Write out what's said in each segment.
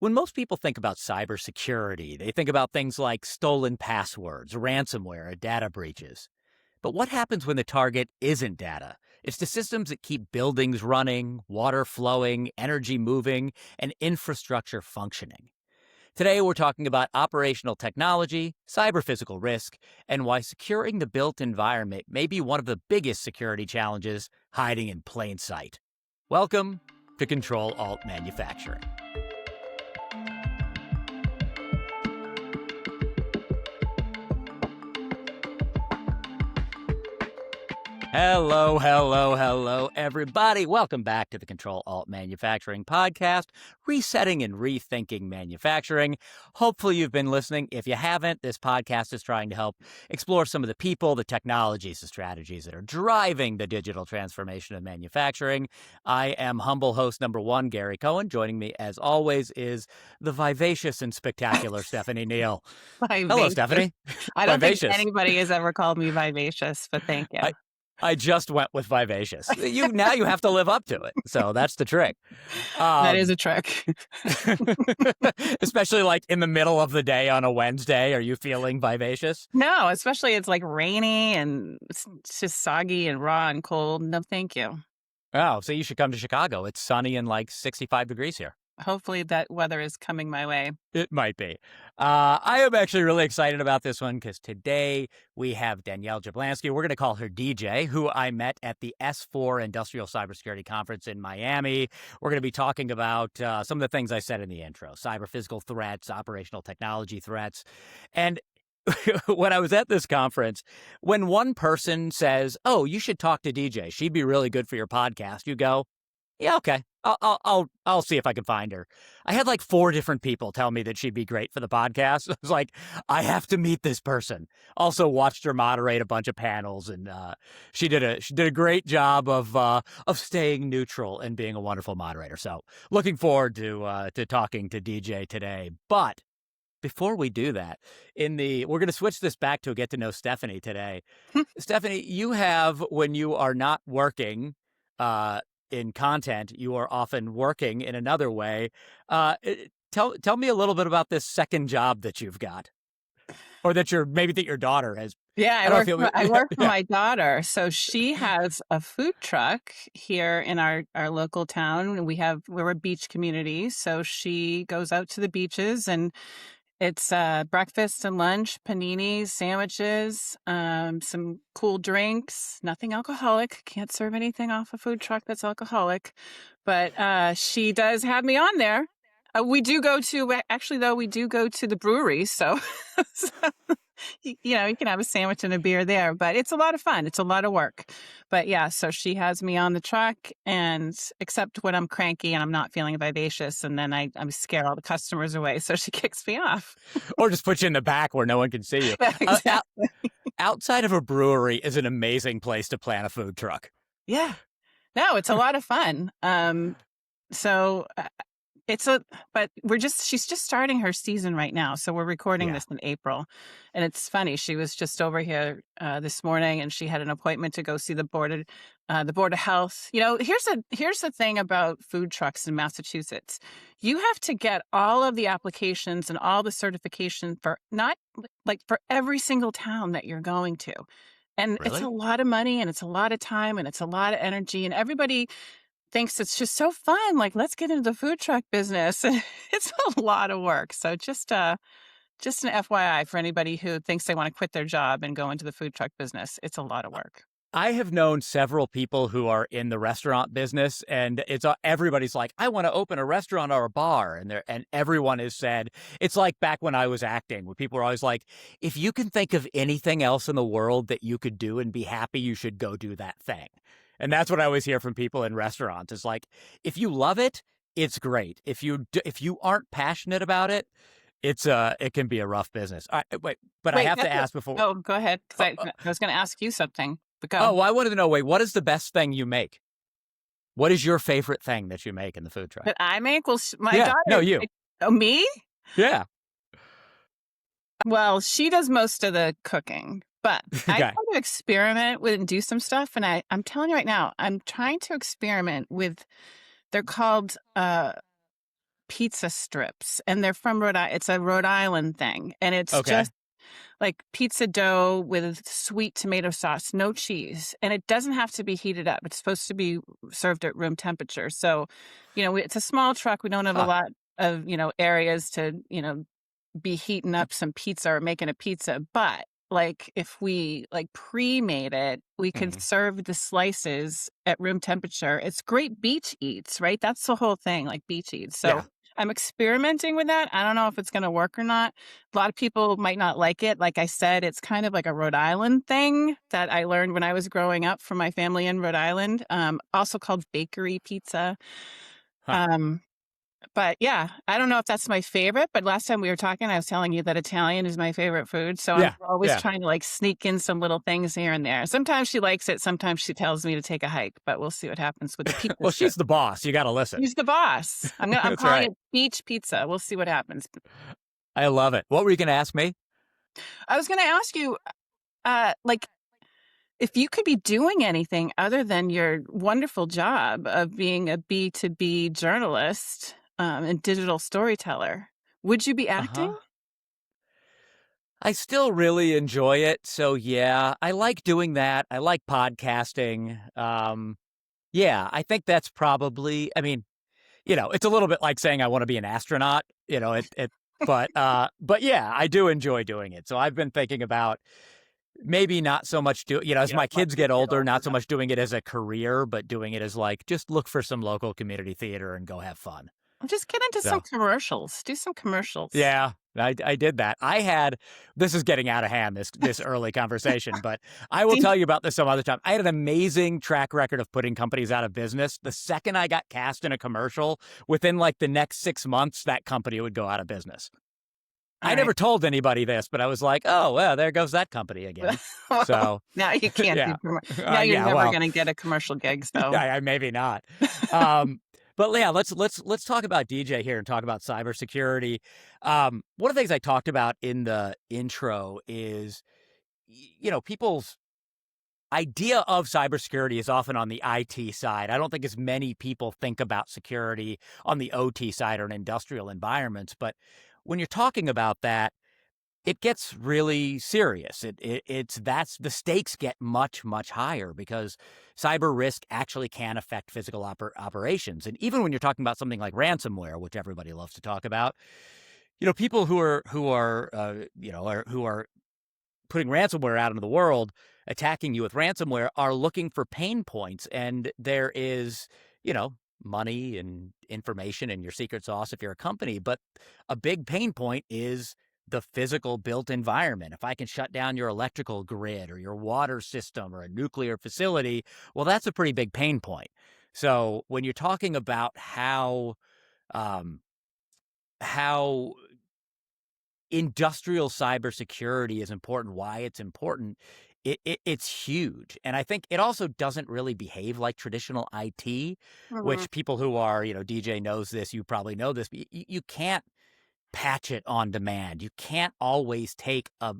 When most people think about cybersecurity, they think about things like stolen passwords, ransomware, or data breaches. But what happens when the target isn't data? It's the systems that keep buildings running, water flowing, energy moving, and infrastructure functioning. Today, we're talking about operational technology, cyber-physical risk, and why securing the built environment may be one of the biggest security challenges hiding in plain sight. Welcome to Ctrl+Alt+Manufacturing. Hello, everybody. Welcome back to the Ctrl+Alt+Manufacturing Podcast, resetting and rethinking manufacturing. Hopefully you've been listening. If you haven't, this podcast is trying to help explore some of the people, the technologies, the strategies that are driving the digital transformation of manufacturing. I am humble host number one, Gary Cohen. Joining me, as always, is the vivacious and spectacular Stephanie Neal. Hello, Stephanie. I don't think anybody has ever called me vivacious, but thank you. I just went with vivacious. Now you have to live up to it. So that's the trick. That is a trick. Especially like in the middle of the day on a Wednesday. Are you feeling vivacious? No, especially it's like rainy and it's just soggy and raw and cold. No, thank you. Oh, so you should come to Chicago. It's sunny and like 65 degrees here. Hopefully that weather is coming my way. It might be. I am actually really excited about this one because today we have Danielle Jablanski. We're going to call her DJ, who I met at the S4 Industrial Cybersecurity Conference in Miami. We're going to be talking about some of the things I said in the intro, cyber physical threats, operational technology threats. And when I was at this conference, when one person says, oh, you should talk to DJ, she'd be really good for your podcast, you go, yeah, okay. I'll see if I can find her. I had like 4 different people tell me that she'd be great for the podcast. I was like, I have to meet this person. Also watched her moderate a bunch of panels, and she did a great job of staying neutral and being a wonderful moderator. So looking forward to talking to DJ today. But before we do that, we're going to switch this back to a get to know Stephanie today. Stephanie, you have, when you are not working, in content, you are often working in another way. Tell me a little bit about this second job that you've got, or that your daughter has. Yeah, I work for my daughter. So she has a food truck here in our local town. We're a beach community, so she goes out to the beaches and it's breakfast and lunch, paninis, sandwiches, some cool drinks, nothing alcoholic. Can't serve anything off a food truck that's alcoholic. But she does have me on there. We do go to the brewery. So, you can have a sandwich and a beer there. But it's a lot of fun. It's a lot of work. But yeah, so she has me on the truck, and except when I'm cranky and I'm not feeling vivacious, and then I'm scare all the customers away. So she kicks me off. Or just put you in the back where no one can see you. Exactly. Outside of a brewery is an amazing place to plant a food truck. Yeah. No, it's a lot of fun. But she's just starting her season right now. So we're recording this in April. And it's funny. She was just over here this morning, and she had an appointment to go see the Board of Health. Here's the thing about food trucks in Massachusetts. You have to get all of the applications and all the certification for every single town that you're going to. And Really? It's a lot of money, and it's a lot of time, and it's a lot of energy, and everybody thinks it's just so fun. Like, let's get into the food truck business. It's a lot of work. So just an FYI for anybody who thinks they want to quit their job and go into the food truck business. It's a lot of work. I have known several people who are in the restaurant business, and everybody's like, I want to open a restaurant or a bar. And everyone has said, it's like back when I was acting, where people were always like, if you can think of anything else in the world that you could do and be happy, you should go do that thing. And that's what I always hear from people in restaurants. It's like, if you love it, it's great. If you aren't passionate about it, it can be a rough business. I have to ask before. Oh, go ahead. Because I was going to ask you something. But go. Oh, well, I wanted to know, what is the best thing you make? What is your favorite thing that you make in the food truck? That I make? Well, my daughter. No, you. Me? Yeah. Well, she does most of the cooking. But I try to experiment with and do some stuff. And I'm telling you right now, I'm trying to experiment with, they're called pizza strips, and they're from Rhode Island. It's a Rhode Island thing, and it's Okay. just like pizza dough with sweet tomato sauce, no cheese. And it doesn't have to be heated up. It's supposed to be served at room temperature. So, it's a small truck. We don't have a Huh. lot of, areas to, be heating up some pizza or making a pizza. But like if we like pre-made it, we could Mhm. serve the slices at room temperature. It's great beach eats, right? That's the whole thing, like beach eats. So Yeah. I'm experimenting with that. I don't know if it's going to work or not. A lot of people might not like it. Like I said, it's kind of like a Rhode Island thing that I learned when I was growing up from my family in Rhode Island, also called bakery pizza. Huh. Um, but yeah, I don't know if that's my favorite, but last time we were talking, I was telling you that Italian is my favorite food. So I'm Yeah. always Yeah. trying to like sneak in some little things here and there. Sometimes she likes it. Sometimes she tells me to take a hike, but we'll see what happens with the pizza Well, strip. she's the boss. You got to listen. She's the boss. I'm That's calling right. it beach pizza. We'll see what happens. I love it. What were you going to ask me? I was going to ask you, like, if you could be doing anything other than your wonderful job of being a B2B journalist and digital storyteller, would you be acting? Uh-huh. I still really enjoy it. So yeah, I like doing that. I like podcasting. Yeah, I think that's probably, I mean, it's a little bit like saying I want to be an astronaut, but yeah, I do enjoy doing it. So I've been thinking about maybe not so much as my kids get older, not so much doing it as a career, but doing it as like, just look for some local community theater and go have fun. Just get into some So commercials. Do some commercials. yeah, I did that. This is getting out of hand, this early conversation, but I will tell you about this some other time. I had an amazing track record of putting companies out of business. The second I got cast in a commercial, within like the next 6 months, that company would go out of business. I never told anybody this, but I was like, oh, well, there goes that company again. Well, So now you can't yeah. do now you're Yeah, never well, going to get a commercial gig, so. maybe not. But yeah, let's talk about DJ here and talk about cybersecurity. One of the things I talked about in the intro is, people's idea of cybersecurity is often on the IT side. I don't think as many people think about security on the OT side or in industrial environments. But when you're talking about that, it gets really serious. That's the stakes get much, much higher because cyber risk actually can affect physical operations. And even when you're talking about something like ransomware, which everybody loves to talk about, people who are putting ransomware out into the world, attacking you with ransomware, are looking for pain points. And there is, money and information and your secret sauce if you're a company. But a big pain point is the physical built environment. If I can shut down your electrical grid or your water system or a nuclear facility, well, that's a pretty big pain point. So when you're talking about how industrial cybersecurity is important, why it's important, it's huge. And I think it also doesn't really behave like traditional IT, Mhm. which people who are, DJ knows this, you probably know this, but you can't patch it on demand. You can't always take a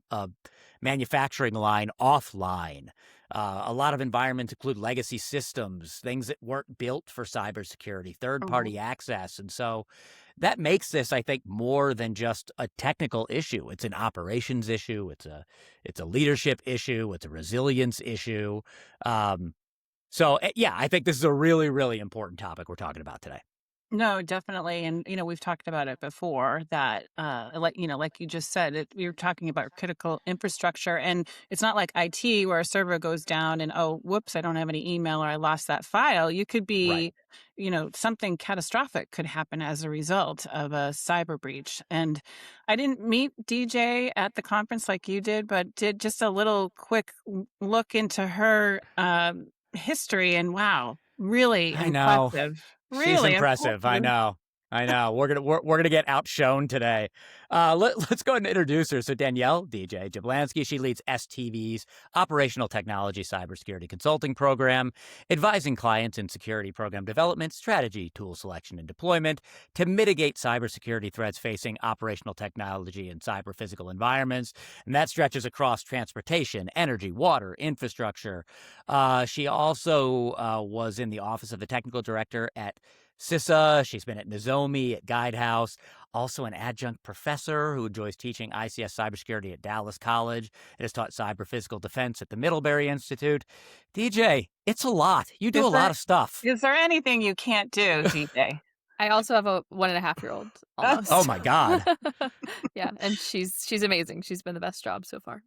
manufacturing line offline. A lot of environments include legacy systems, things that weren't built for cybersecurity, third-party access. And so that makes this, I think, more than just a technical issue. It's an operations issue. It's a leadership issue. It's a resilience issue. Yeah, I think this is a really, really important topic we're talking about today. No, definitely. And, we've talked about it before that, like you just said, you're talking about critical infrastructure. And it's not like IT where a server goes down and, oh, whoops, I don't have any email or I lost that file. You could Right. be, something catastrophic could happen as a result of a cyber breach. And I didn't meet DJ at the conference like you did, but did just a little quick look into her history. And wow, really I know. impressive. She's Really impressive. I impressive. know. I know. We're gonna get outshone today. Let's go ahead and introduce her. So Danielle Jablanski, she leads STV's Operational Technology Cybersecurity Consulting Program, advising clients in security program development, strategy, tool selection, and deployment to mitigate cybersecurity threats facing operational technology and cyber physical environments. And that stretches across transportation, energy, water, infrastructure. She also was in the office of the technical director at CISA. She's been at Nozomi, at Guidehouse, also an adjunct professor who enjoys teaching ICS cybersecurity at Dallas College and has taught cyber physical defense at the Middlebury Institute. DJ, it's a lot. You do a lot of stuff. Is there anything you can't do, DJ? I also have a 1.5-year-old almost. Oh my God. Yeah, and she's amazing. She's been the best job so far.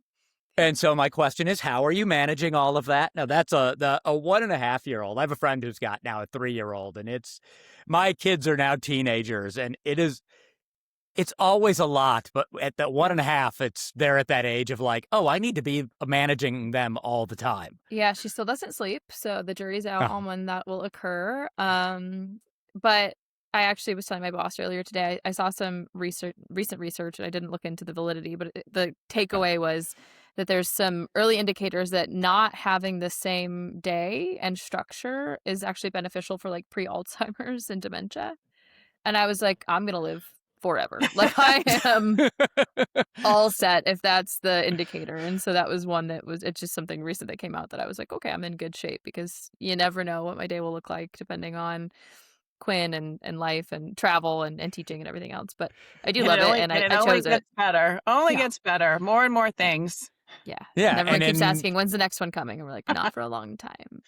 And so my question is, how are you managing all of that? Now, that's a 1.5-year-old. I have a friend who's got now a 3-year-old, and my kids are now teenagers, and it's always a lot. But at the 1.5, they're at that age of like, oh, I need to be managing them all the time. Yeah, she still doesn't sleep, so the jury's out on when that will occur. But I actually was telling my boss earlier today, I saw some recent research, and I didn't look into the validity, but the takeaway was that there's some early indicators that not having the same day and structure is actually beneficial for like pre-Alzheimer's and dementia. And I was like, I'm going to live forever. Like I am all set if that's the indicator. And so that was one it's just something recent that came out that I was like, okay, I'm in good shape, because you never know what my day will look like depending on Quinn and life and travel and teaching and everything else. But I do love it, and I chose it. Only gets better. More and more things. Yeah. Yeah. And everyone keeps asking, when's the next one coming? And we're like, not for a long time.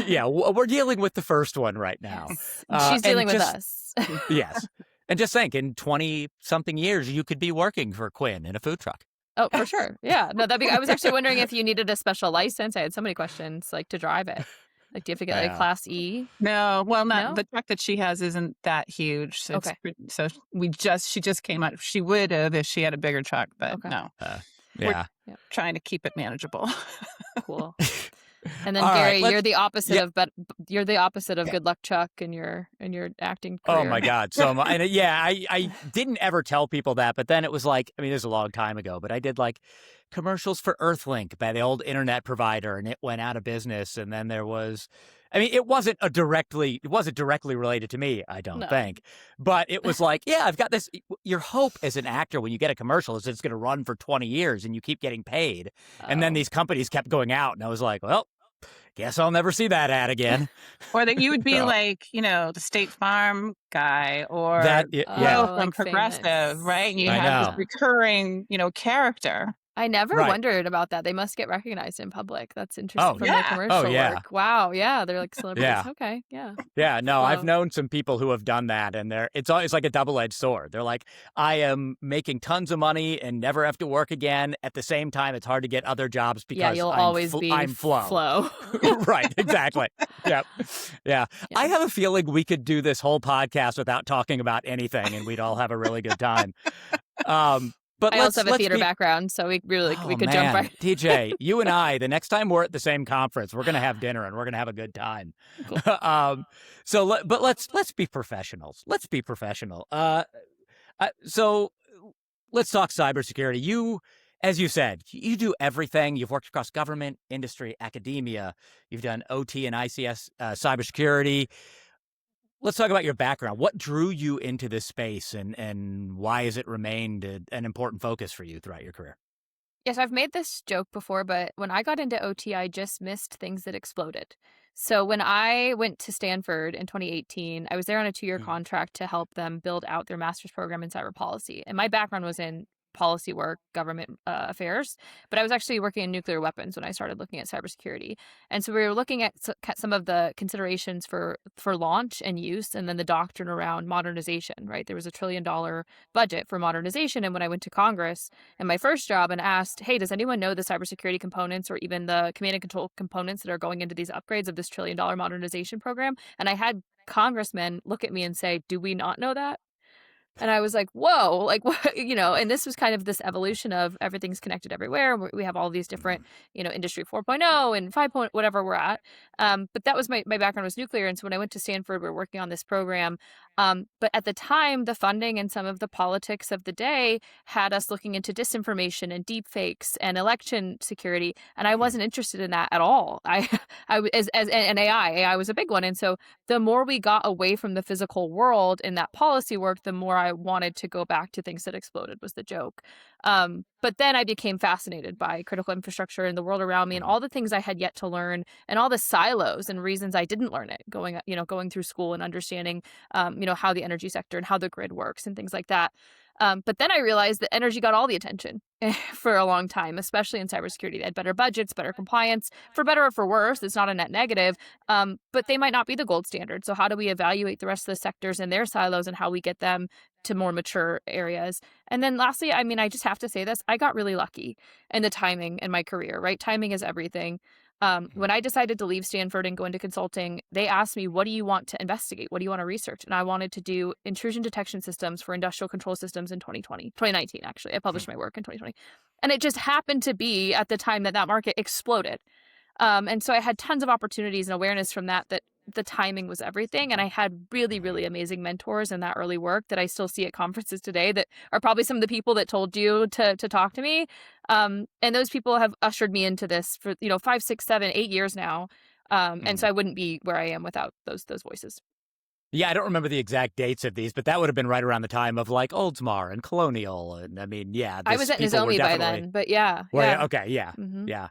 Yeah. We're dealing with the first one right now. Yes. She's dealing with us. Yes. And just think, in 20-something years, you could be working for Quinn in a food truck. Oh, for sure. Yeah. No, I was actually wondering if you needed a special license. I had so many questions, like, to drive it. Like, do you have to get like Class E? No, well, not the truck that she has isn't that huge. So okay. So she just came out. She would have if she had a bigger truck, but no. Yeah. We're trying to keep it manageable. Cool. And then Gary, you're the opposite of Good Luck Chuck in your acting career. Oh my God. So I didn't ever tell people that, but then it was like, I mean, this is a long time ago, but I did like commercials for Earthlink by the old internet provider, and it went out of business. And then there was, I mean, it wasn't directly related to me, I don't think. But it was like, yeah, I've got this. Your hope as an actor when you get a commercial is it's going to run for 20 years and you keep getting paid. And then these companies kept going out, and I was like, well, guess I'll never see that ad again. Or that you would be like, the State Farm guy, or from like Progressive, famous. Right? And you have this recurring, character. I never wondered about that. They must get recognized in public. That's interesting from their commercial work. Wow, yeah, they're like celebrities. Yeah. Okay, yeah. Yeah, no, I've known some people who have done that, and it's like a double-edged sword. They're like, I am making tons of money and never have to work again. At the same time, it's hard to get other jobs because you'll always be I'm Flo. Flo. Right, exactly. Yeah. I have a feeling we could do this whole podcast without talking about anything, and we'd all have a really good time. But I also have a theater background, so we could jump right. TJ, you and I, the next time we're at the same conference, we're going to have dinner and we're going to have a good time. Cool. But let's be professionals. Let's be professional. So let's talk cybersecurity. You, as you said, you do everything. You've worked across government, industry, academia. You've done OT and ICS cybersecurity. Let's talk about your background. What drew you into this space, and why has it remained an important focus for you throughout your career? Yes, I've made this joke before, but when I got into OT, I just missed things that exploded. So when I went to Stanford in 2018, I was there on a 2-year contract to help them build out their master's program in cyber policy. And my background was in policy work, government affairs, but I was actually working in nuclear weapons when I started looking at cybersecurity. And so we were looking at some of the considerations for launch and use, and then the doctrine around modernization, right? There was $1 trillion budget for modernization. And when I went to Congress in my first job and asked, hey, does anyone know the cybersecurity components or even the command and control components that are going into these upgrades of this $1 trillion modernization program? And I had congressmen look at me and say, do we not know that? And I was like, whoa, like, what, and this was kind of this evolution of everything's connected everywhere. We have all these different, industry 4.0 and 5. Whatever we're at. But that was my background was nuclear. And so when I went to Stanford, we were working on this program. But at the time, the funding and some of the politics of the day had us looking into disinformation and deep fakes and election security. And I wasn't interested in that at all. And AI was a big one. And so the more we got away from the physical world in that policy work, the more I wanted to go back to things that exploded was the joke. But then I became fascinated by critical infrastructure and the world around me and all the things I had yet to learn and all the silos and reasons I didn't learn it going through school and understanding, how the energy sector and how the grid works and things like that. But then I realized that energy got all the attention for a long time, especially in cybersecurity. They had better budgets, better compliance, for better or for worse. It's not a net negative, but they might not be the gold standard. So how do we evaluate the rest of the sectors and their silos and how we get them to more mature areas? And then lastly, I just have to say this, I got really lucky in the timing in my career, right? Timing is everything. When I decided to leave Stanford and go into consulting, they asked me, what do you want to investigate? What do you want to research? And I wanted to do intrusion detection systems for industrial control systems in 2019, actually. I published my work in 2020. And it just happened to be at the time that market exploded. And so I had tons of opportunities and awareness from that the timing was everything. And I had really, really amazing mentors in that early work that I still see at conferences today that are probably some of the people that told you to talk to me. And those people have ushered me into this for, 5, 6, 7, 8 years now. And so I wouldn't be where I am without those voices. Yeah, I don't remember the exact dates of these, but that would have been right around the time of like Oldsmar and Colonial. And I was at Nozomi by then, but yeah. Okay, yeah, yeah.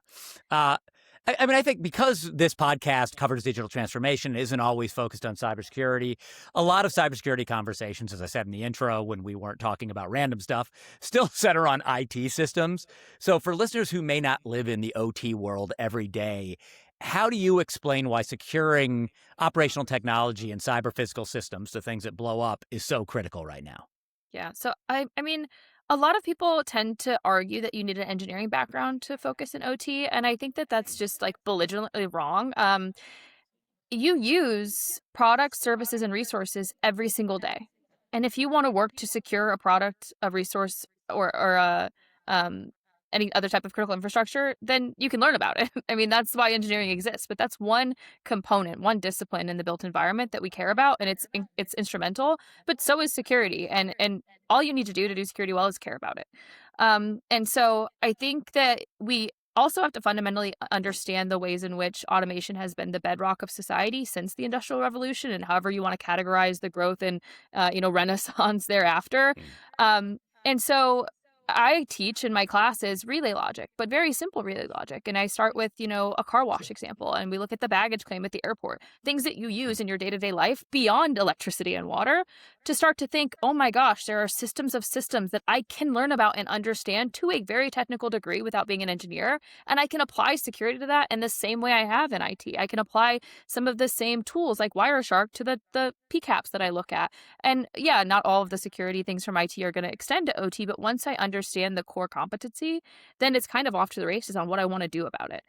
I think because this podcast covers digital transformation, isn't always focused on cybersecurity, a lot of cybersecurity conversations, as I said in the intro when we weren't talking about random stuff, still center on IT systems. So for listeners who may not live in the OT world every day, how do you explain why securing operational technology and cyber physical systems, the things that blow up, is so critical right now? Yeah. So a lot of people tend to argue that you need an engineering background to focus in OT, and I think that that's just like belligerently wrong. You use products, services, and resources every single day, and if you want to work to secure a product, a resource, or any other type of critical infrastructure, then you can learn about it. That's why engineering exists, but that's one component, one discipline in the built environment that we care about, and it's instrumental, but so is security. And all you need to do security well is care about it. And so I think that we also have to fundamentally understand the ways in which automation has been the bedrock of society since the Industrial Revolution, and however you want to categorize the growth and, Renaissance thereafter. And so I teach in my classes relay logic, but very simple relay logic. And I start with, a car wash example, and we look at the baggage claim at the airport, things that you use in your day-to-day life beyond electricity and water, to start to think, oh my gosh, there are systems of systems that I can learn about and understand to a very technical degree without being an engineer. And I can apply security to that in the same way I have in IT. I can apply some of the same tools like Wireshark to the PCAPs that I look at. And yeah, not all of the security things from IT are going to extend to OT, but once I understand the core competency, then it's kind of off to the races on what I want to do about it.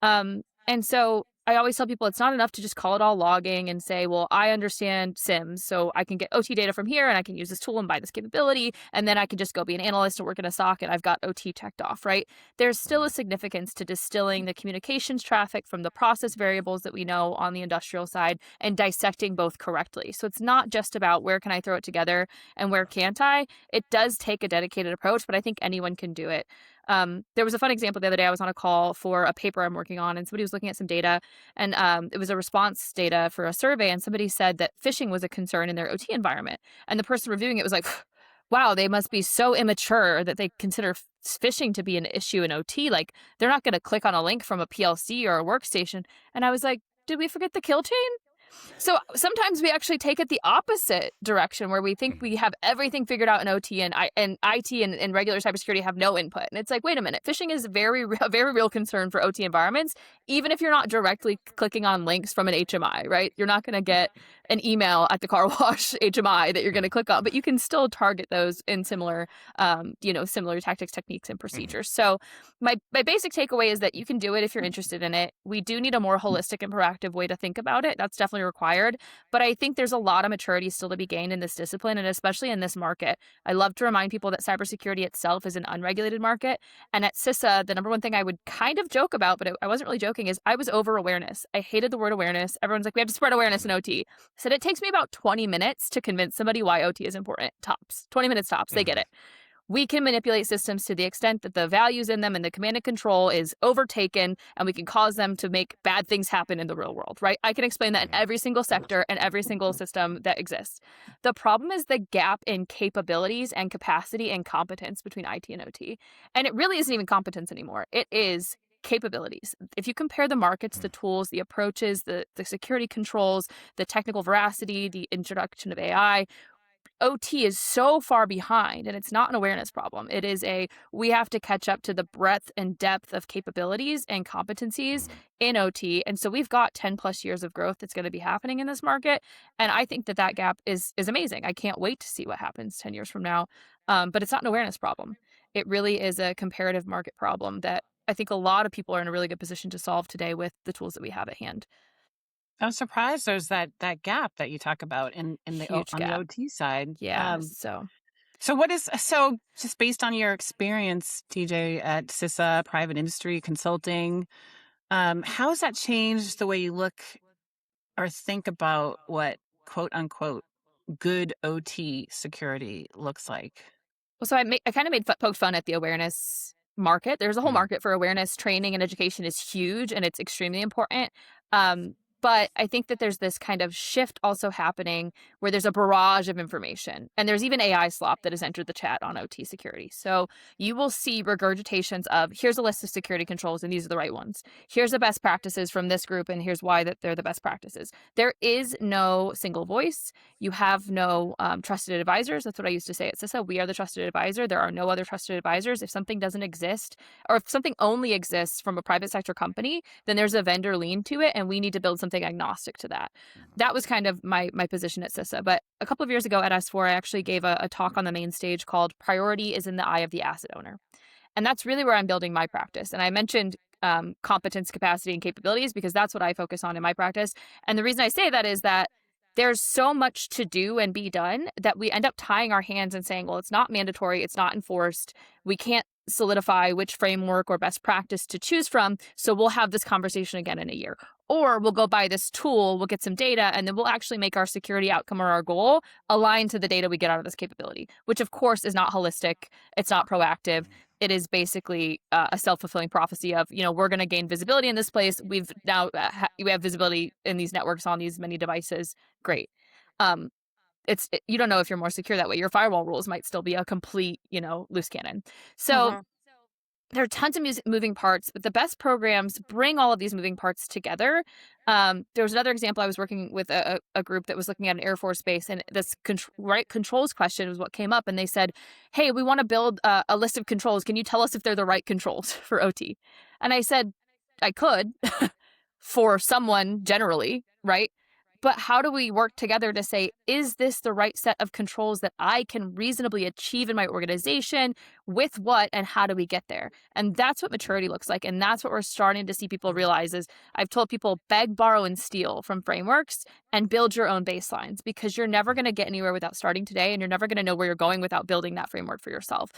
And so I always tell people it's not enough to just call it all logging and say, well, I understand SIMs, so I can get OT data from here and I can use this tool and buy this capability, and then I can just go be an analyst and work in a SOC and I've got OT checked off, right? There's still a significance to distilling the communications traffic from the process variables that we know on the industrial side and dissecting both correctly. So it's not just about where can I throw it together and where can't I? It does take a dedicated approach, but I think anyone can do it. There was a fun example the other day. I was on a call for a paper I'm working on, and somebody was looking at some data, and it was a response data for a survey, and somebody said that phishing was a concern in their OT environment. And the person reviewing it was like, wow, they must be so immature that they consider phishing to be an issue in OT. Like, they're not going to click on a link from a PLC or a workstation. And I was like, did we forget the kill chain? So sometimes we actually take it the opposite direction, where we think we have everything figured out in OT, and IT and regular cybersecurity have no input. And it's like, wait a minute, phishing is a very real concern for OT environments, even if you're not directly clicking on links from an HMI, right? You're not going to get an email at the car wash HMI that you're going to click on, but you can still target those in similar tactics, techniques, and procedures. So my basic takeaway is that you can do it if you're interested in it. We do need a more holistic and proactive way to think about it. That's definitely required. But I think there's a lot of maturity still to be gained in this discipline, and especially in this market. I love to remind people that cybersecurity itself is an unregulated market. And at CISA, the number one thing I would kind of joke about, but I wasn't really joking, is I was over awareness. I hated the word awareness. Everyone's like, we have to spread awareness in OT. said it takes me about 20 minutes to convince somebody why OT is important. Tops. 20 minutes tops. They get it. We can manipulate systems to the extent that the values in them and the command and control is overtaken, and we can cause them to make bad things happen in the real world, right? I can explain that in every single sector and every single system that exists. The problem is the gap in capabilities and capacity and competence between IT and OT. And it really isn't even competence anymore. It is capabilities. If you compare the markets, the tools, the approaches, the security controls, the technical veracity, the introduction of AI, OT is so far behind, and it's not an awareness problem. It is we have to catch up to the breadth and depth of capabilities and competencies in OT. And so we've got 10 plus years of growth that's going to be happening in this market. And I think that gap is amazing. I can't wait to see what happens 10 years from now. But it's not an awareness problem. It really is a comparative market problem that I think a lot of people are in a really good position to solve today with the tools that we have at hand. I'm surprised there's that gap that you talk about on the OT side. Yeah. So just based on your experience, TJ, at CISA, private industry consulting, how has that changed the way you look or think about what quote unquote good OT security looks like? Well, so I kind of poked fun at the awareness market. There's a whole market for awareness. Training and education is huge, and it's extremely important. But I think that there's this kind of shift also happening where there's a barrage of information. And there's even AI slop that has entered the chat on OT security. So you will see regurgitations of, here's a list of security controls, and these are the right ones. Here's the best practices from this group, and here's why that they're the best practices. There is no single voice. You have no trusted advisors. That's what I used to say at CISA. We are the trusted advisor. There are no other trusted advisors. If something doesn't exist, or if something only exists from a private sector company, then there's a vendor lean to it, and we need to build something agnostic to that. That was kind of my position at CISA. But a couple of years ago at S4, I actually gave a talk on the main stage called Priority is in the Eye of the Asset Owner. And that's really where I'm building my practice. And I mentioned competence, capacity, and capabilities because that's what I focus on in my practice. And the reason I say that is that there's so much to do and be done that we end up tying our hands and saying, well, it's not mandatory, it's not enforced, we can't solidify which framework or best practice to choose from, so we'll have this conversation again in a year. Or we'll go buy this tool, we'll get some data, and then we'll actually make our security outcome or our goal align to the data we get out of this capability, which of course is not holistic, it's not proactive. It is basically a self-fulfilling prophecy of, we're going to gain visibility in this place. We've now we have visibility in these networks on these many devices. Great. You don't know if you're more secure that way. Your firewall rules might still be a complete, loose cannon. So there are tons of moving parts, but the best programs bring all of these moving parts together. There was another example. I was working with a group that was looking at an Air Force base, and this controls question was what came up. And they said, hey, we want to build a list of controls. Can you tell us if they're the right controls for OT? And I said, I could for someone generally, right? But how do we work together to say, is this the right set of controls that I can reasonably achieve in my organization? With what, and how do we get there? And that's what maturity looks like. And that's what we're starting to see people realize is I've told people beg, borrow, and steal from frameworks and build your own baselines, because you're never going to get anywhere without starting today. And you're never going to know where you're going without building that framework for yourself.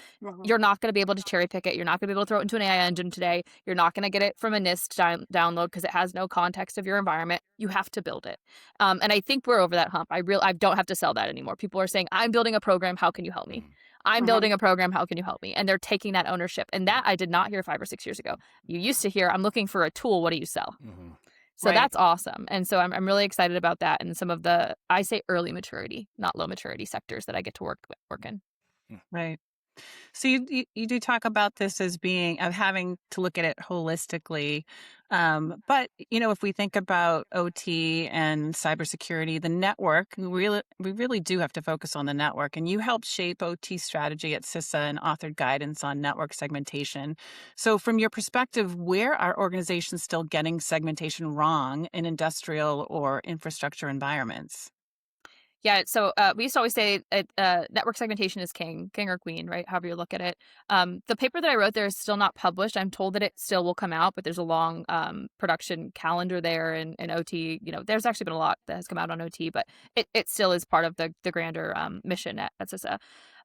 You're not going to be able to cherry pick it. You're not going to be able to throw it into an AI engine today. You're not going to get it from a NIST download because it has no context of your environment. You have to build it. And I think we're over that hump. I don't have to sell that anymore. People are saying, I'm building a program. How can you help me? I'm building a program. How can you help me? And they're taking that ownership. And that I did not hear 5 or 6 years ago. You used to hear, I'm looking for a tool. What do you sell? So that's awesome. And so I'm really excited about that. And some of the, I say early maturity, not low maturity sectors that I get to work in. Right. So you do talk about this as being of having to look at it holistically, but if we think about OT and cybersecurity, the network, we really do have to focus on the network. And you helped shape OT strategy at CISA and authored guidance on network segmentation. So from your perspective, where are organizations still getting segmentation wrong in industrial or infrastructure environments? Yeah, so we used to always say network segmentation is king or queen, right? However you look at it. The paper that I wrote there is still not published. I'm told that it still will come out, but there's a long production calendar there in OT. There's actually been a lot that has come out on OT, but it still is part of the grander mission at CISA.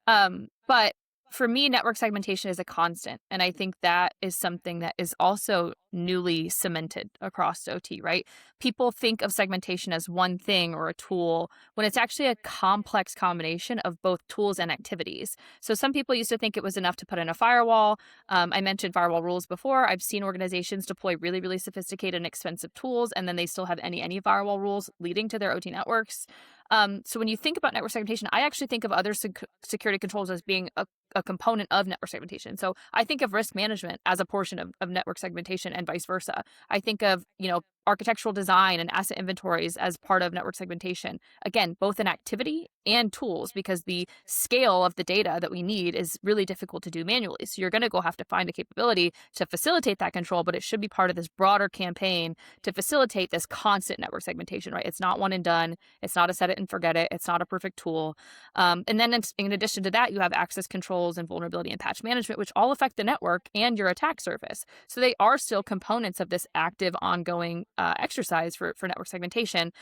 But for me, network segmentation is a constant. And I think that is something that is also newly cemented across OT, right? People think of segmentation as one thing or a tool when it's actually a complex combination of both tools and activities. So some people used to think it was enough to put in a firewall. I mentioned firewall rules before. I've seen organizations deploy really, really sophisticated and expensive tools, and then they still have any firewall rules leading to their OT networks. So when you think about network segmentation, I actually think of other security controls as being a component of network segmentation. So I think of risk management as a portion of network segmentation and vice versa. I think of, architectural design and asset inventories as part of network segmentation. Again, both an activity and tools, because the scale of the data that we need is really difficult to do manually. So you're going to have to find a capability to facilitate that control, but it should be part of this broader campaign to facilitate this constant network segmentation, right? It's not one and done. It's not a set it and forget it. It's not a perfect tool. And then in addition to that, you have access controls and vulnerability and patch management, which all affect the network and your attack surface. So they are still components of this active, ongoing exercise for network segmentation.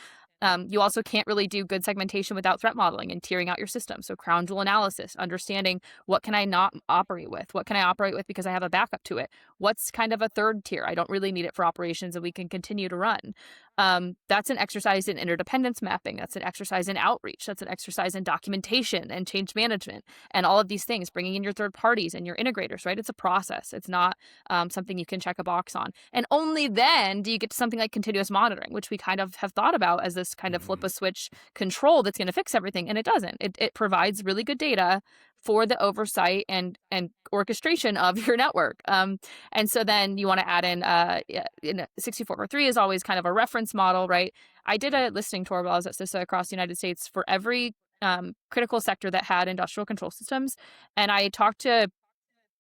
You also can't really do good segmentation without threat modeling and tiering out your system. So crown jewel analysis, understanding what can I not operate with? What can I operate with because I have a backup to it? What's kind of a third tier? I don't really need it for operations and we can continue to run. That's an exercise in interdependence mapping. That's an exercise in outreach. That's an exercise in documentation and change management and all of these things, bringing in your third parties and your integrators, right? It's a process. It's not something you can check a box on. And only then do you get to something like continuous monitoring, which we kind of have thought about as this kind of flip a switch control that's going to fix everything. And it doesn't. It provides really good data for the oversight and orchestration of your network. And so then you want to add in 6443 is always kind of a reference model, right? I did a listening tour while I was at CISA across the United States for every critical sector that had industrial control systems. And I talked to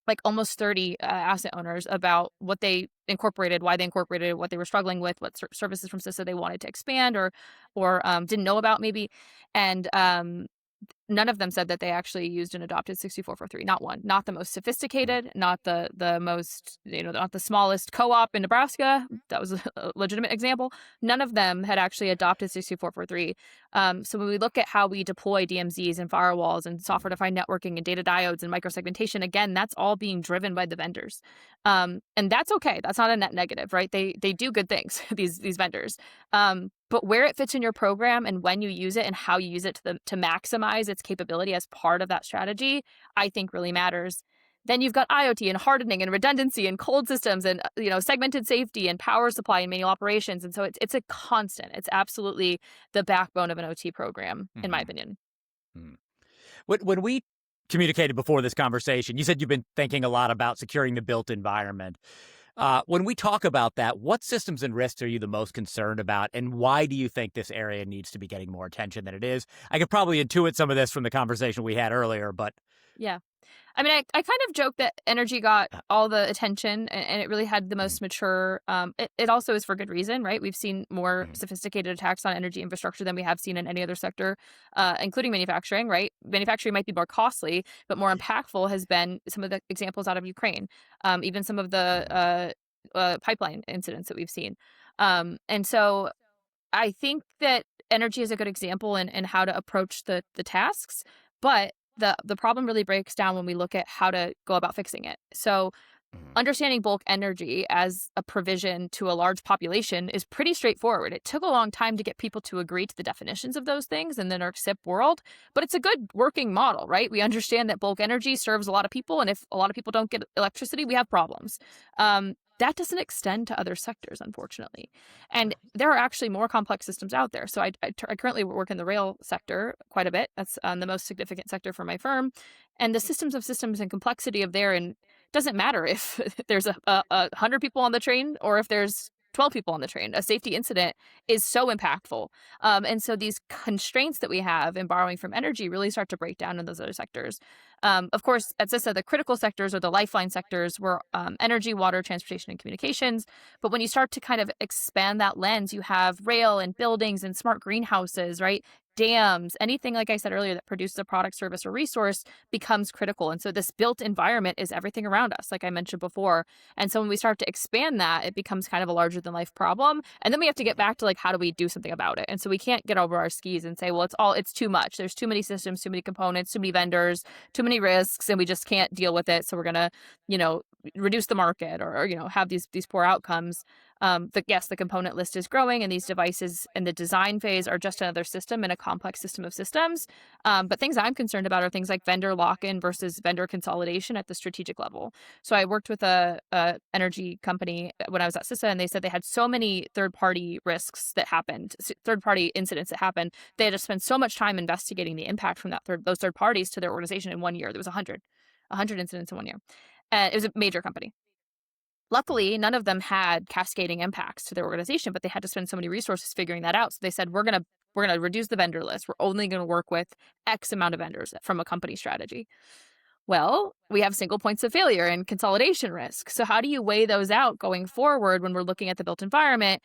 like almost 30 asset owners about what they incorporated, why they incorporated it, what they were struggling with, what services from CISA they wanted to expand or didn't know about maybe. And none of them said that they actually used and adopted 6443. Not one. Not the most sophisticated, not the most, not the smallest co-op in Nebraska. That was a legitimate example. None of them had actually adopted 6443. So when we look at how we deploy DMZs and firewalls and software-defined networking and data diodes and microsegmentation, again, that's all being driven by the vendors. And that's okay. That's not a net negative, right? They do good things, these vendors. But where it fits in your program and when you use it and how you use it to maximize its capability as part of that strategy, I think really matters. Then you've got IoT and hardening and redundancy and cold systems and segmented safety and power supply and manual operations. And so it's a constant. It's absolutely the backbone of an OT program, in my opinion. When we communicated before this conversation, you said you've been thinking a lot about securing the built environment. When we talk about that, what systems and risks are you the most concerned about, and why do you think this area needs to be getting more attention than it is? I could probably intuit some of this from the conversation we had earlier, but... Yeah. I mean, I kind of joke that energy got all the attention and it really had the most mature. It also is for good reason, right? We've seen more sophisticated attacks on energy infrastructure than we have seen in any other sector, including manufacturing, right? Manufacturing might be more costly, but more impactful has been some of the examples out of Ukraine, even some of the pipeline incidents that we've seen. And so I think that energy is a good example in how to approach the tasks, but the problem really breaks down when we look at how to go about fixing it. So understanding bulk energy as a provision to a large population is pretty straightforward. It took a long time to get people to agree to the definitions of those things in the NERC SIP world, but it's a good working model, right? We understand that bulk energy serves a lot of people, and if a lot of people don't get electricity, we have problems. That doesn't extend to other sectors, unfortunately. And there are actually more complex systems out there. So I currently work in the rail sector quite a bit. That's the most significant sector for my firm. And the systems of systems and complexity of there, and it doesn't matter if there's 100 people on the train or if there's 12 people on the train. A safety incident is so impactful. And so these constraints that we have in borrowing from energy really start to break down in those other sectors. Of course, at CISA, the critical sectors or the lifeline sectors were energy, water, transportation, and communications. But when you start to kind of expand that lens, you have rail and buildings and smart greenhouses, right? Dams, anything, like I said earlier, that produces a product, service, or resource becomes critical. And so this built environment is everything around us, like I mentioned before. And so when we start to expand that, it becomes kind of a larger than life problem. And then we have to get back to like, how do we do something about it? And so we can't get over our skis and say, well, it's too much. There's too many systems, too many components, too many vendors, too many risks, and we just can't deal with it. So we're going to, reduce the market or have these poor outcomes. Yes, the component list is growing, and these devices in the design phase are just another system in a complex system of systems. But things I'm concerned about are things like vendor lock-in versus vendor consolidation at the strategic level. So I worked with a energy company when I was at CISA, and they said they had so many third-party risks that happened, third-party incidents that happened. They had to spend so much time investigating the impact from those third parties to their organization in 1 year. There was 100 incidents in 1 year. And it was a major company. Luckily, none of them had cascading impacts to their organization, but they had to spend so many resources figuring that out. So they said, we're gonna reduce the vendor list. We're only gonna work with X amount of vendors from a company strategy. Well, we have single points of failure and consolidation risk. So how do you weigh those out going forward when we're looking at the built environment?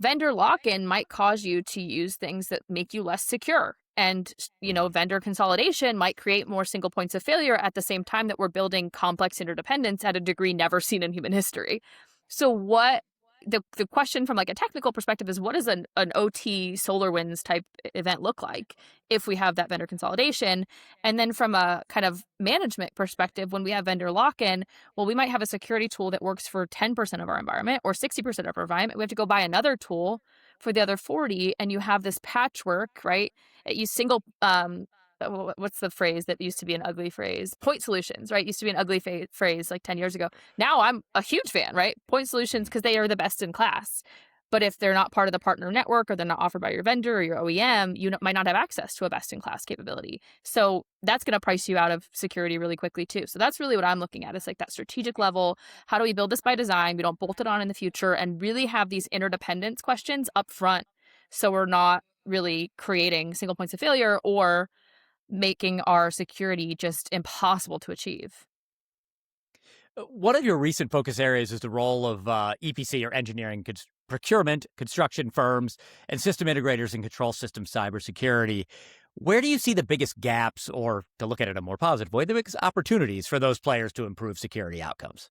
Vendor lock-in might cause you to use things that make you less secure. And, vendor consolidation might create more single points of failure at the same time that we're building complex interdependence at a degree never seen in human history. So what the question from like a technical perspective is, what does an OT SolarWinds type event look like if we have that vendor consolidation? And then from a kind of management perspective, when we have vendor lock-in, well, we might have a security tool that works for 10% of our environment or 60% of our environment. We have to go buy another tool for the other 40, and you have this patchwork, right? You single, what's the phrase that used to be an ugly phrase? Point solutions, right? Used to be an ugly phrase like 10 years ago. Now I'm a huge fan, right? Point solutions, because they are the best in class. But if they're not part of the partner network, or they're not offered by your vendor or your OEM, you might not have access to a best-in-class capability. So that's going to price you out of security really quickly too. So that's really what I'm looking at. It's like that strategic level. How do we build this by design? We don't bolt it on in the future, and really have these interdependence questions up front, so we're not really creating single points of failure or making our security just impossible to achieve. One of your recent focus areas is the role of EPC, or engineering procurement, construction firms, and system integrators in control system cybersecurity. Where do you see the biggest gaps, or to look at it in a more positive way, the biggest opportunities for those players to improve security outcomes?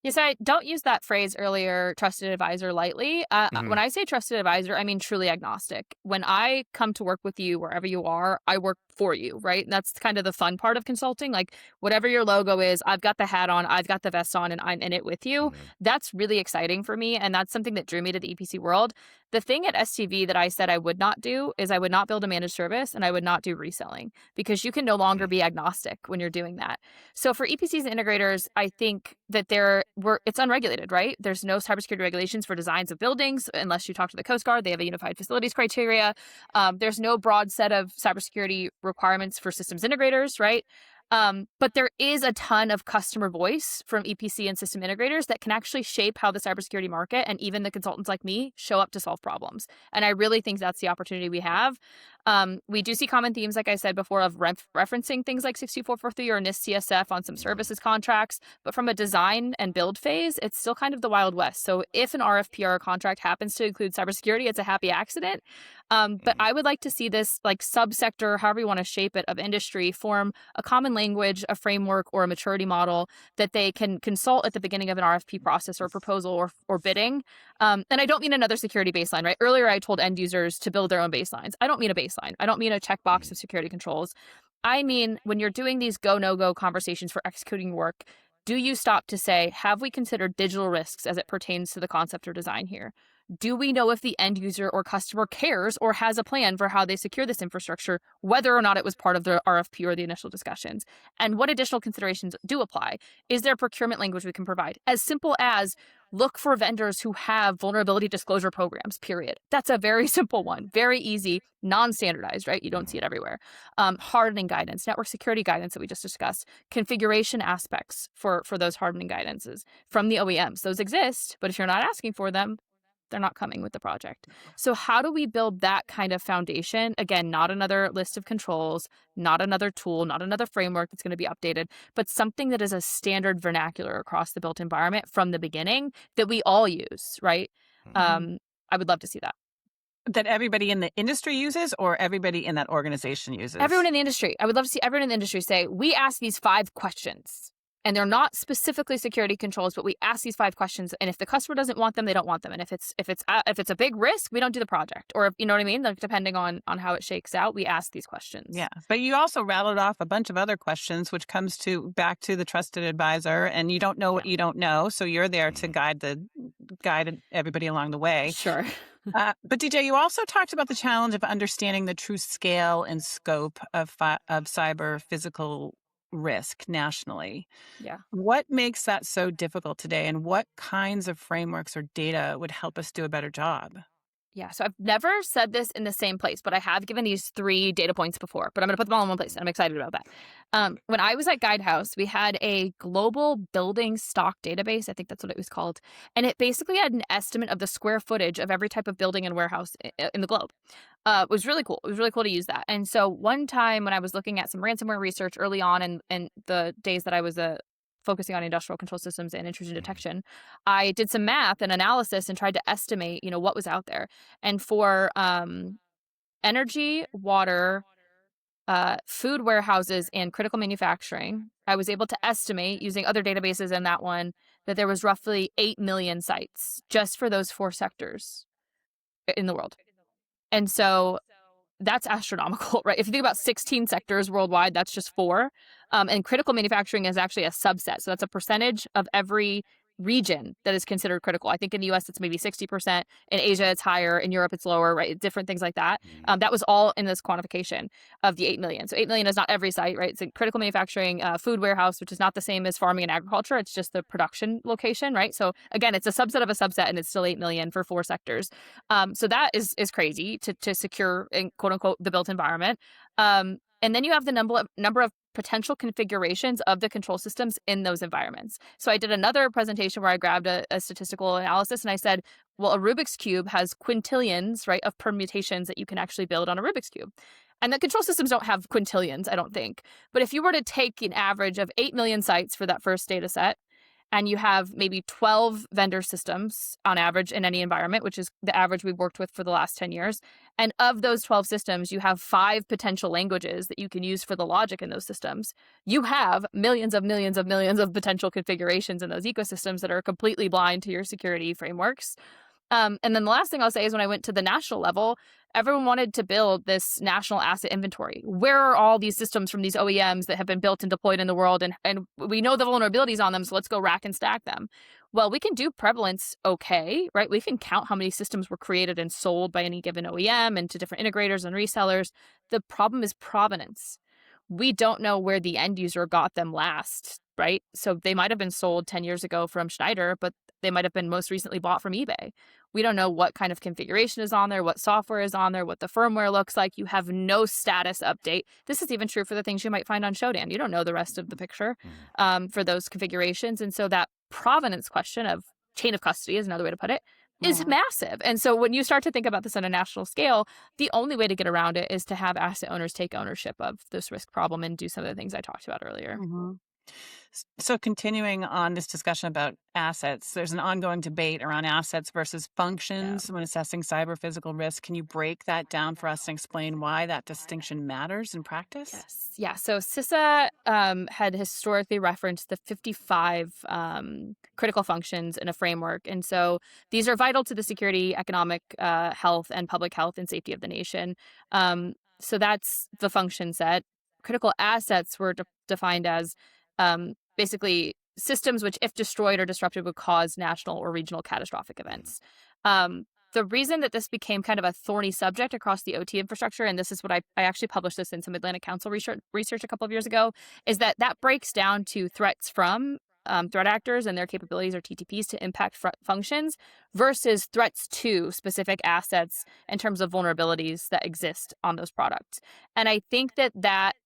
Yes, I don't use that phrase earlier, trusted advisor, lightly. When I say trusted advisor, I mean truly agnostic. When I come to work with you, wherever you are, I work for you, right? And that's kind of the fun part of consulting. Like, whatever your logo is, I've got the hat on, I've got the vest on, and I'm in it with you. That's really exciting for me. And that's something that drew me to the EPC world. The thing at STV that I said I would not do is I would not build a managed service, and I would not do reselling, because you can no longer be agnostic when you're doing that. So for EPCs and integrators, I think that it's unregulated, right? There's no cybersecurity regulations for designs of buildings unless you talk to the Coast Guard. They have a unified facilities criteria. There's no broad set of cybersecurity requirements for systems integrators, right? But there is a ton of customer voice from EPC and system integrators that can actually shape how the cybersecurity market, and even the consultants like me, show up to solve problems. And I really think that's the opportunity we have. We do see common themes, like I said before, of referencing things like 62443 or NIST CSF on some services contracts. But from a design and build phase, it's still kind of the Wild West. So if an RFP or a contract happens to include cybersecurity, it's a happy accident. But I would like to see this like subsector, however you want to shape it, of industry form a common language, a framework, or a maturity model that they can consult at the beginning of an RFP process or proposal or bidding. And I don't mean another security baseline, right? Earlier, I told end users to build their own baselines. I don't mean a baseline. I don't mean a checkbox of security controls. I mean, when you're doing these go, no-go conversations for executing work, do you stop to say, have we considered digital risks as it pertains to the concept or design here? Do we know if the end user or customer cares or has a plan for how they secure this infrastructure, whether or not it was part of the RFP or the initial discussions? And what additional considerations do apply? Is there procurement language we can provide? As simple as look for vendors who have vulnerability disclosure programs, period. That's a very simple one, very easy, non-standardized, right? You don't see it everywhere. Hardening guidance, network security guidance that we just discussed, configuration aspects for those hardening guidances from the OEMs. Those exist, but if you're not asking for them, they're not coming with the project. So how do we build that kind of foundation? Again, not another list of controls, not another tool, not another framework that's going to be updated, but something that is a standard vernacular across the built environment from the beginning that we all use, right? I would love to see that. That everybody in the industry uses or everybody in that organization uses? Everyone in the industry. I would love to see everyone in the industry say, we ask these 5 questions. And they're not specifically security controls, but we ask these 5 questions. And if the customer doesn't want them, they don't want them. And if it's a big risk, we don't do the project. Or you know what I mean? Like, depending on how it shakes out, we ask these questions. Yeah, but you also rattled off a bunch of other questions, which comes back to the trusted advisor. And you don't know what you don't know, so you're there to guide everybody along the way. Sure. But DJ, you also talked about the challenge of understanding the true scale and scope of cyber physical risk nationally. Yeah. What makes that so difficult today, and what kinds of frameworks or data would help us do a better job? Yeah, so I've never said this in the same place, but I have given these 3 data points before, but I'm going to put them all in one place, and I'm excited about that. When I was at Guidehouse, we had a global building stock database. I think that's what it was called. And it basically had an estimate of the square footage of every type of building and warehouse in the globe. It was really cool. It was really cool to use that. And so one time when I was looking at some ransomware research early on in the days that I was focusing on industrial control systems and intrusion detection, I did some math and analysis and tried to estimate, what was out there. And for energy, water, food warehouses, and critical manufacturing, I was able to estimate using other databases in that one that there was roughly 8 million sites just for those 4 sectors in the world. And so that's astronomical, right? If you think about 16 sectors worldwide, that's just 4. And critical manufacturing is actually a subset. So that's a percentage of every region that is considered critical. I think in the US, it's maybe 60%. In Asia, it's higher. In Europe, it's lower, right? Different things like that. That was all in this quantification of the 8 million. So 8 million is not every site, right? It's in critical manufacturing, food warehouse, which is not the same as farming and agriculture. It's just the production location, right? So again, it's a subset of a subset, and it's still 8 million for 4 sectors. So that is crazy to secure, in quote unquote, the built environment. And then you have the number of potential configurations of the control systems in those environments. So I did another presentation where I grabbed a statistical analysis, and I said, well, a Rubik's Cube has quintillions, right, of permutations that you can actually build on a Rubik's Cube. And the control systems don't have quintillions, I don't think. But if you were to take an average of 8 million sites for that first data set, and you have maybe 12 vendor systems on average in any environment, which is the average we've worked with for the last 10 years. And of those 12 systems, you have 5 potential languages that you can use for the logic in those systems. You have millions of potential configurations in those ecosystems that are completely blind to your security frameworks. And then the last thing I'll say is when I went to the national level, everyone wanted to build this national asset inventory. Where are all these systems from these OEMs that have been built and deployed in the world? And we know the vulnerabilities on them, so let's go rack and stack them. Well, we can do prevalence okay, right? We can count how many systems were created and sold by any given OEM and to different integrators and resellers. The problem is provenance. We don't know where the end user got them last, right? So they might have been sold 10 years ago from Schneider, but they might have been most recently bought from eBay. We don't know what kind of configuration is on there, what software is on there, what the firmware looks like. You have no status update. This is even true for the things you might find on Shodan. You don't know the rest of the picture for those configurations. And so that provenance question of chain of custody is another way to put it, is massive. And so when you start to think about this on a national scale, the only way to get around it is to have asset owners take ownership of this risk problem and do some of the things I talked about earlier. So continuing on this discussion about assets, there's an ongoing debate around assets versus functions when assessing cyber physical risk. Can you break that down for us and explain why that distinction matters in practice? Yes. Yeah. So CISA had historically referenced the 55 critical functions in a framework. And so these are vital to the security, economic health, and public health and safety of the nation. So that's the function set. Critical assets were defined as basically systems which, if destroyed or disrupted, would cause national or regional catastrophic events. The reason that this became kind of a thorny subject across the OT infrastructure, and this is what I actually published this in some Atlantic Council research a couple of years ago, is that breaks down to threats from threat actors and their capabilities or TTPs to impact functions versus threats to specific assets in terms of vulnerabilities that exist on those products. And I think that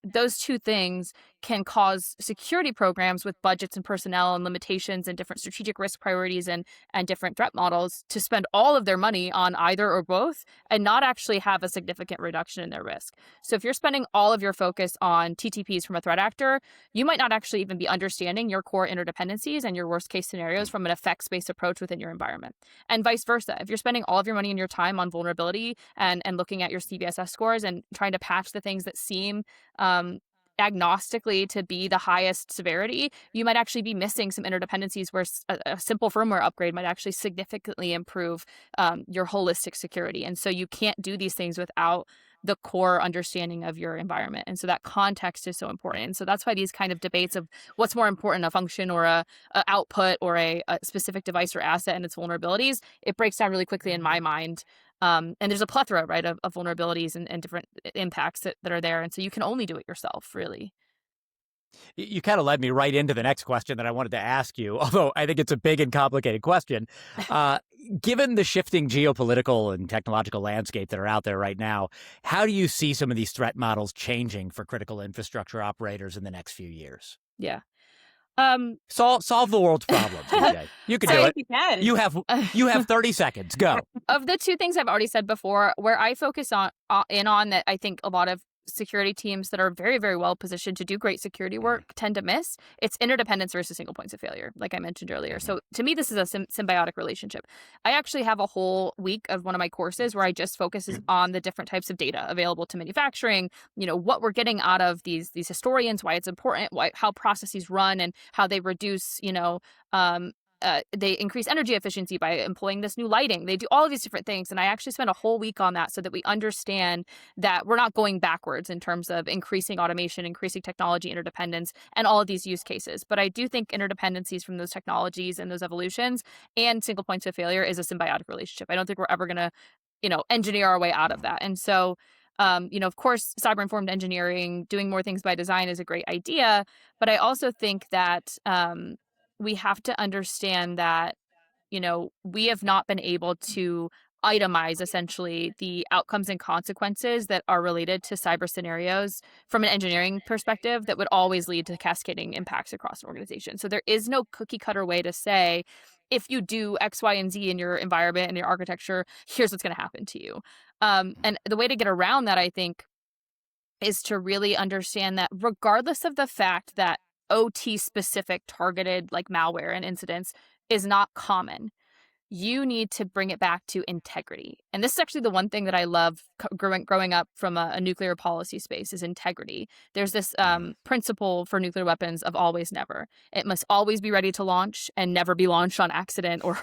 those two things can cause security programs with budgets and personnel and limitations and different strategic risk priorities and different threat models to spend all of their money on either or both and not actually have a significant reduction in their risk. So if you're spending all of your focus on TTPs from a threat actor, you might not actually even be understanding your core interdependencies and your worst case scenarios from an effects-based approach within your environment. and vice versa. If you're spending all of your money and your time on vulnerability and looking at your CVSS scores and trying to patch the things that seem agnostically to be the highest severity, you might actually be missing some interdependencies where a simple firmware upgrade might actually significantly improve your holistic security. And so you can't do these things without the core understanding of your environment. And so that context is so important. And so that's why these kind of debates of what's more important, a function or a output or a specific device or asset and its vulnerabilities, it breaks down really quickly in my mind. And there's a plethora, right, of vulnerabilities and different impacts that are there. And so you can only do it yourself, really. You kind of led me right into the next question that I wanted to ask you, although I think it's a big and complicated question. Given the shifting geopolitical and technological landscape that are out there right now, how do you see some of these threat models changing for critical infrastructure operators in the next few years? Yeah. Solve the world's problems, DJ. You can do it. You have 30 seconds. Go. Of the two things I've already said before, where I focus on that I think a lot of security teams that are very, very well positioned to do great security work tend to miss, it's interdependence versus single points of failure, like I mentioned earlier. So to me, this is a symbiotic relationship. I actually have a whole week of one of my courses where I just focuses on the different types of data available to manufacturing, what we're getting out of these historians, why it's important, how processes run and how they reduce, they increase energy efficiency by employing this new lighting. They do all of these different things. And I actually spent a whole week on that so that we understand that we're not going backwards in terms of increasing automation, increasing technology interdependence, and all of these use cases. But I do think interdependencies from those technologies and those evolutions and single points of failure is a symbiotic relationship. I don't think we're ever going to, engineer our way out of that. And so, of course, cyber-informed engineering, doing more things by design is a great idea. But I also think that we have to understand that, we have not been able to itemize essentially the outcomes and consequences that are related to cyber scenarios from an engineering perspective that would always lead to cascading impacts across an organization. So there is no cookie cutter way to say, if you do X, Y, and Z in your environment and your architecture, here's what's going to happen to you. And the way to get around that, I think, is to really understand that regardless of the fact that OT specific targeted like malware and incidents is not common, you need to bring it back to integrity. And this is actually the one thing that I love growing up from a nuclear policy space is integrity. There's this principle for nuclear weapons of always never. It must always be ready to launch and never be launched on accident or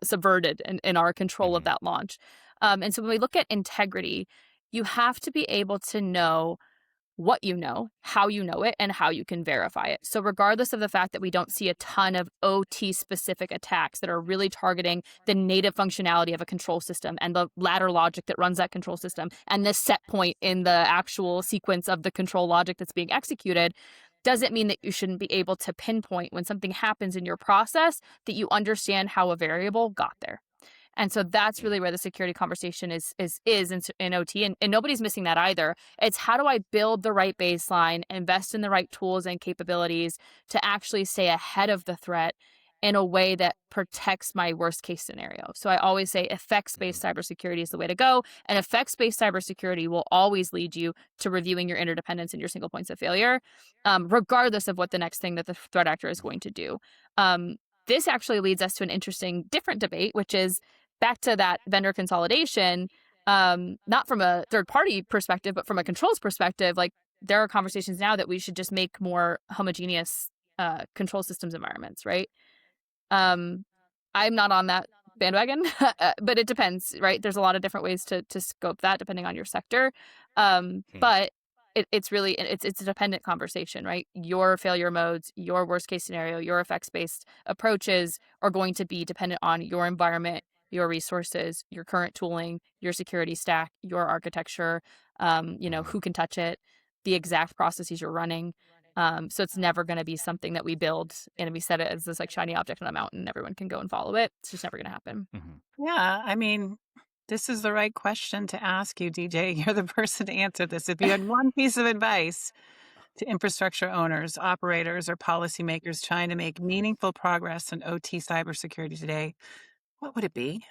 subverted in our control of that launch. And so when we look at integrity, you have to be able to know what you know, how you know it, and how you can verify it. So regardless of the fact that we don't see a ton of OT-specific attacks that are really targeting the native functionality of a control system and the ladder logic that runs that control system and the set point in the actual sequence of the control logic that's being executed, doesn't mean that you shouldn't be able to pinpoint when something happens in your process that you understand how a variable got there. And so that's really where the security conversation is in OT. And nobody's missing that either. It's how do I build the right baseline, invest in the right tools and capabilities to actually stay ahead of the threat in a way that protects my worst case scenario. So I always say effects-based cybersecurity is the way to go. And effects-based cybersecurity will always lead you to reviewing your interdependence and your single points of failure, regardless of what the next thing that the threat actor is going to do. This actually leads us to an interesting different debate, which is back to that vendor consolidation, not from a third-party perspective, but from a controls perspective. Like there are conversations now that we should just make more homogeneous control systems environments, right? I'm not on that bandwagon, but it depends, right? There's a lot of different ways to scope that depending on your sector. But it's a dependent conversation, right? Your failure modes, your worst case scenario, your effects-based approaches are going to be dependent on your environment, your resources, your current tooling, your security stack, your architecture, who can touch it, the exact processes you're running. So it's never going to be something that we build and we set it as this like shiny object on a mountain and everyone can go and follow it. It's just never going to happen. Mm-hmm. Yeah, I mean, this is the right question to ask you, DJ. You're the person to answer this. If you had one piece of advice to infrastructure owners, operators, or policymakers trying to make meaningful progress in OT cybersecurity today, what would it be?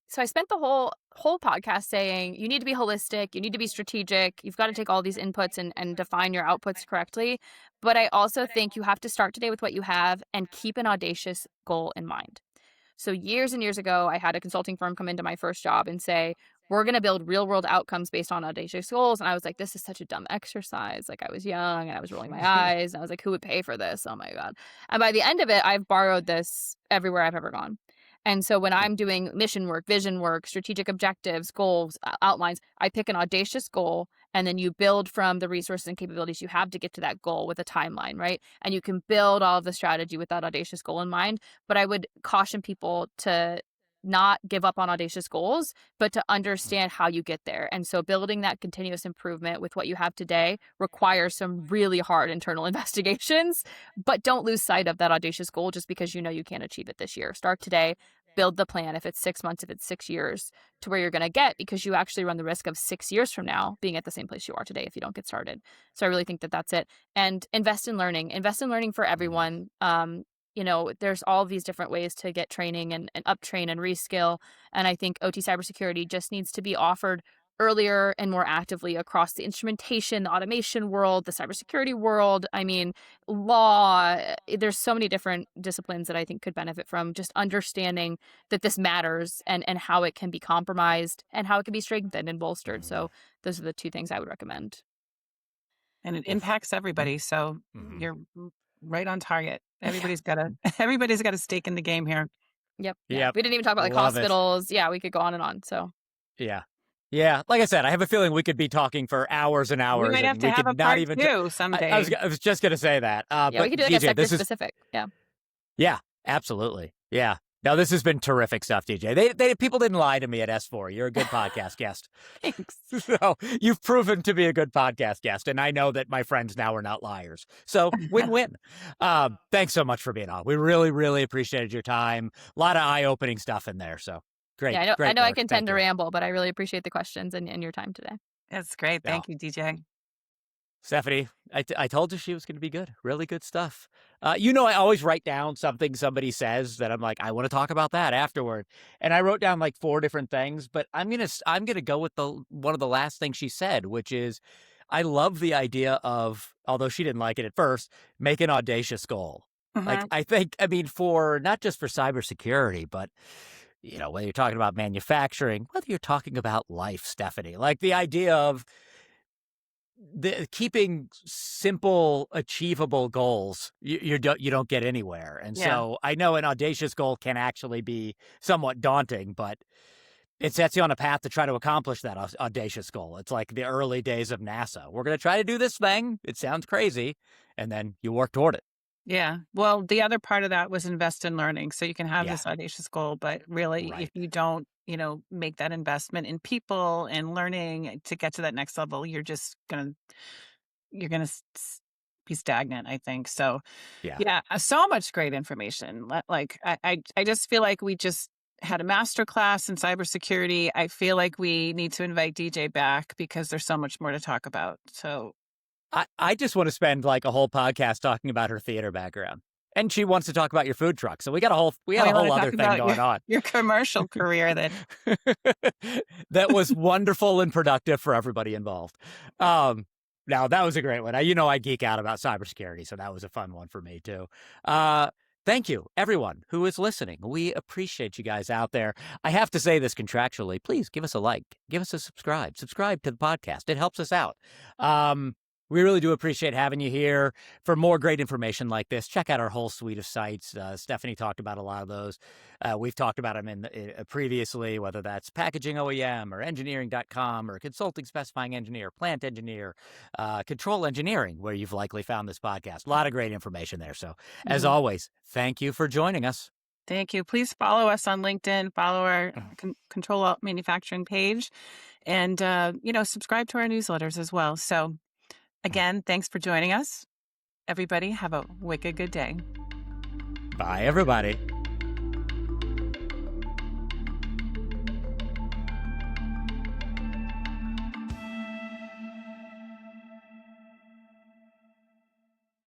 So I spent the whole podcast saying you need to be holistic, you need to be strategic, you've got to take all these inputs and define your outputs correctly. But I also think you have to start today with what you have and keep an audacious goal in mind. So years and years ago, I had a consulting firm come into my first job and say, we're going to build real world outcomes based on audacious goals. And I was like, this is such a dumb exercise. Like, I was young and I was rolling my eyes. And I was like, who would pay for this? Oh my God. And by the end of it, I've borrowed this everywhere I've ever gone. And so when I'm doing mission work, vision work, strategic objectives, goals, outlines, I pick an audacious goal, and then you build from the resources and capabilities you have to get to that goal with a timeline, right? And you can build all of the strategy with that audacious goal in mind. But I would caution people to not give up on audacious goals, but to understand how you get there. And so building that continuous improvement with what you have today requires some really hard internal investigations, but don't lose sight of that audacious goal just because you know you can't achieve it this year. Start today, build the plan. If it's 6 months, if it's 6 years, to where you're going to get, because you actually run the risk of 6 years from now being at the same place you are today if you don't get started. So I really think that that's it. And invest in learning for everyone. There's all these different ways to get training and uptrain and reskill. And I think OT cybersecurity just needs to be offered earlier and more actively across the instrumentation, the automation world, the cybersecurity world. I mean, law, there's so many different disciplines that I think could benefit from just understanding that this matters and how it can be compromised and how it can be strengthened and bolstered. So those are the two things I would recommend. And it impacts everybody. So you're right on target. Everybody's got a stake in the game here. Yep. We didn't even talk about hospitals. Yeah, we could go on and on. So yeah. Like I said, I have a feeling we could be talking for hours and hours. We might have to have a part two someday. I was just going to say that. But we could do like a sector specific. Yeah, absolutely. Yeah. Now, this has been terrific stuff, DJ. People didn't lie to me at S4. You're a good podcast guest. Thanks. So you've proven to be a good podcast guest, and I know that my friends now are not liars. So win-win. Thanks so much for being on. We really, really appreciated your time. A lot of eye-opening stuff in there. So great. Yeah, I know work. I can tend to ramble, but I really appreciate the questions and your time today. That's great. Thank you, DJ. Stephanie, I told you she was going to be good. Really good stuff. I always write down something somebody says that I'm like, I want to talk about that afterward. And I wrote down like 4 different things, but I'm gonna go with one of the last things she said, which is, I love the idea of, although she didn't like it at first, make an audacious goal. Like, I think, for not just for cybersecurity, but whether you're talking about manufacturing, whether you're talking about life, Stephanie, like the idea of keeping simple, achievable goals, you don't get anywhere. And so I know an audacious goal can actually be somewhat daunting, but it sets you on a path to try to accomplish that audacious goal. It's like the early days of NASA. We're going to try to do this thing. It sounds crazy. And then you work toward it. Yeah. Well, the other part of that was invest in learning. So you can have this audacious goal, but really, if you don't, make that investment in people and learning to get to that next level, you're going to be stagnant, I think. So so much great information. Like, I just feel like we just had a master class in cybersecurity. I feel like we need to invite DJ back because there's so much more to talk about. So I just want to spend like a whole podcast talking about her theater background. And she wants to talk about your food truck. So we got a whole other thing going on. Your commercial career then. That was wonderful and productive for everybody involved. Now, that was a great one. I geek out about cybersecurity, so that was a fun one for me too. Thank you, everyone who is listening. We appreciate you guys out there. I have to say this contractually. Please give us a like. Give us a subscribe. Subscribe to the podcast. It helps us out. We really do appreciate having you here. For more great information like this, check out our whole suite of sites. Stephanie talked about a lot of those. We've talked about them previously, whether that's packaging OEM or engineering.com or consulting specifying engineer, plant engineer, control engineering, where you've likely found this podcast. A lot of great information there. So as always, thank you for joining us. Thank you. Please follow us on LinkedIn, follow our Ctrl+Alt Manufacturing page, and, subscribe to our newsletters as well. So again, thanks for joining us. Everybody, have a wicked good day. Bye, everybody.